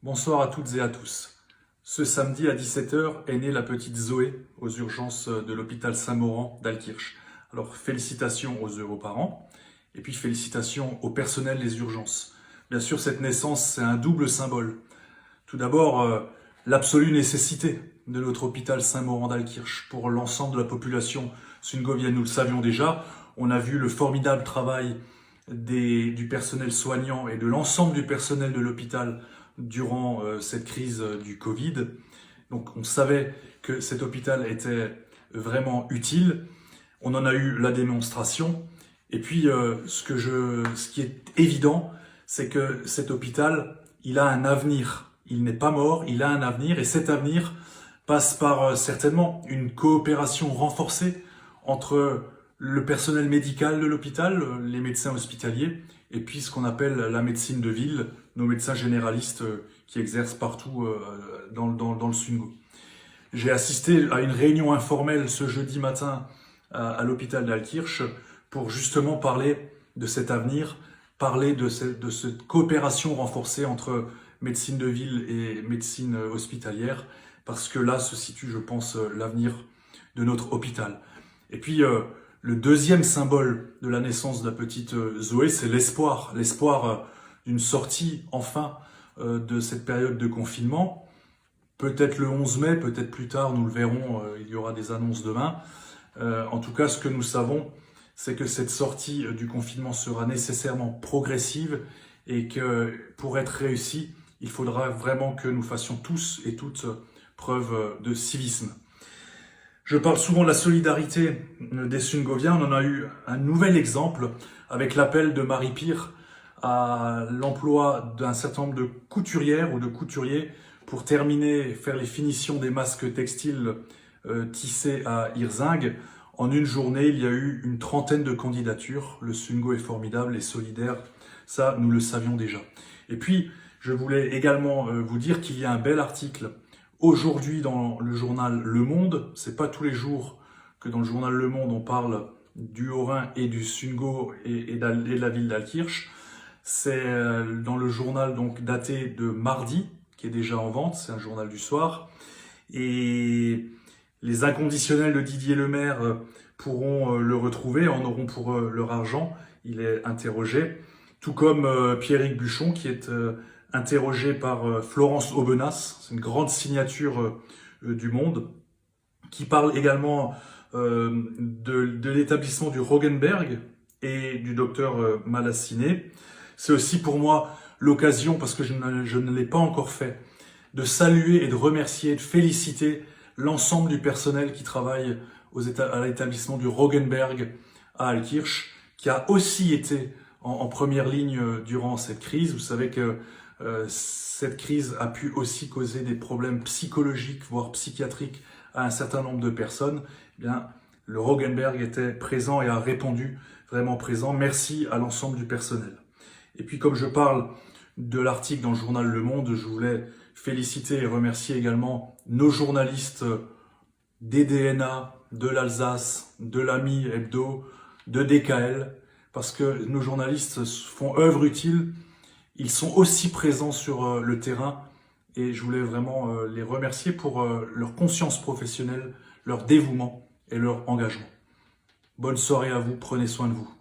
Bonsoir à toutes et à tous. Ce samedi à 17 h est née la petite Zoé aux urgences de l'hôpital Saint-Maurent d'Alkirch. Alors félicitations aux heureux parents et puis félicitations au personnel des urgences. Bien sûr, cette naissance, c'est un double symbole. Tout d'abord, l'absolue nécessité de notre hôpital Saint-Maurent d'Alkirch pour l'ensemble de la population sungovienne. Nous le savions déjà, on a vu le formidable travail du personnel soignant et de l'ensemble du personnel de l'hôpital durant cette crise du Covid. Donc on savait que cet hôpital était vraiment utile. On en a eu la démonstration. Et puis ce qui est évident, c'est que cet hôpital, il a un avenir. Il n'est pas mort, il a un avenir. Et cet avenir passe par certainement une coopération renforcée entre le personnel médical de l'hôpital, les médecins hospitaliers, et puis ce qu'on appelle la médecine de ville, nos médecins généralistes qui exercent partout dans le Sungo. J'ai assisté à une réunion informelle ce jeudi matin à l'hôpital d'Alkirch pour justement parler de cet avenir, parler de cette coopération renforcée entre médecine de ville et médecine hospitalière, parce que là se situe, je pense, l'avenir de notre hôpital. Et puis, le deuxième symbole de la naissance de la petite Zoé, c'est l'espoir. L'espoir d'une sortie, enfin, de cette période de confinement. Peut-être le 11 mai, peut-être plus tard, nous le verrons, il y aura des annonces demain. En tout cas, ce que nous savons, c'est que cette sortie du confinement sera nécessairement progressive et que pour être réussie, il faudra vraiment que nous fassions tous et toutes preuve de civisme. Je parle souvent de la solidarité des Sungoviens. On en a eu un nouvel exemple avec l'appel de Marie Pire à l'emploi d'un certain nombre de couturières ou de couturiers pour terminer, faire les finitions des masques textiles tissés à Hirzingue. En une journée, il y a eu une trentaine de candidatures. Le Sungo est formidable et solidaire. Ça, nous le savions déjà. Et puis, je voulais également vous dire qu'il y a un bel article aujourd'hui dans le journal Le Monde. C'est pas tous les jours que dans le journal Le Monde on parle du Haut-Rhin et du Sungo et de la ville d'Alkirch. C'est dans le journal donc daté de mardi, qui est déjà en vente, c'est un journal du soir. Et les inconditionnels de Didier Lemaire pourront le retrouver, en auront pour leur argent. Il est interrogé, tout comme Pierrick Buchon qui est interrogé par Florence Aubenas, c'est une grande signature du Monde, qui parle également de l'établissement du Rogenberg et du docteur Malassiné. C'est aussi pour moi l'occasion, parce que je ne l'ai pas encore fait, de saluer et de remercier, de féliciter l'ensemble du personnel qui travaille à l'établissement du Rogenberg à Alkirch, qui a aussi été en première ligne durant cette crise. Vous savez que cette crise a pu aussi causer des problèmes psychologiques, voire psychiatriques à un certain nombre de personnes. Eh bien, le Rogenberg était présent et a répondu, vraiment présent. Merci à l'ensemble du personnel. Et puis, comme je parle de l'article dans le journal Le Monde, je voulais féliciter et remercier également nos journalistes des DNA, de l'Alsace, de l'AMI Hebdo, de DKL, parce que nos journalistes font œuvre utile. Ils sont aussi présents sur le terrain et je voulais vraiment les remercier pour leur conscience professionnelle, leur dévouement et leur engagement. Bonne soirée à vous, prenez soin de vous.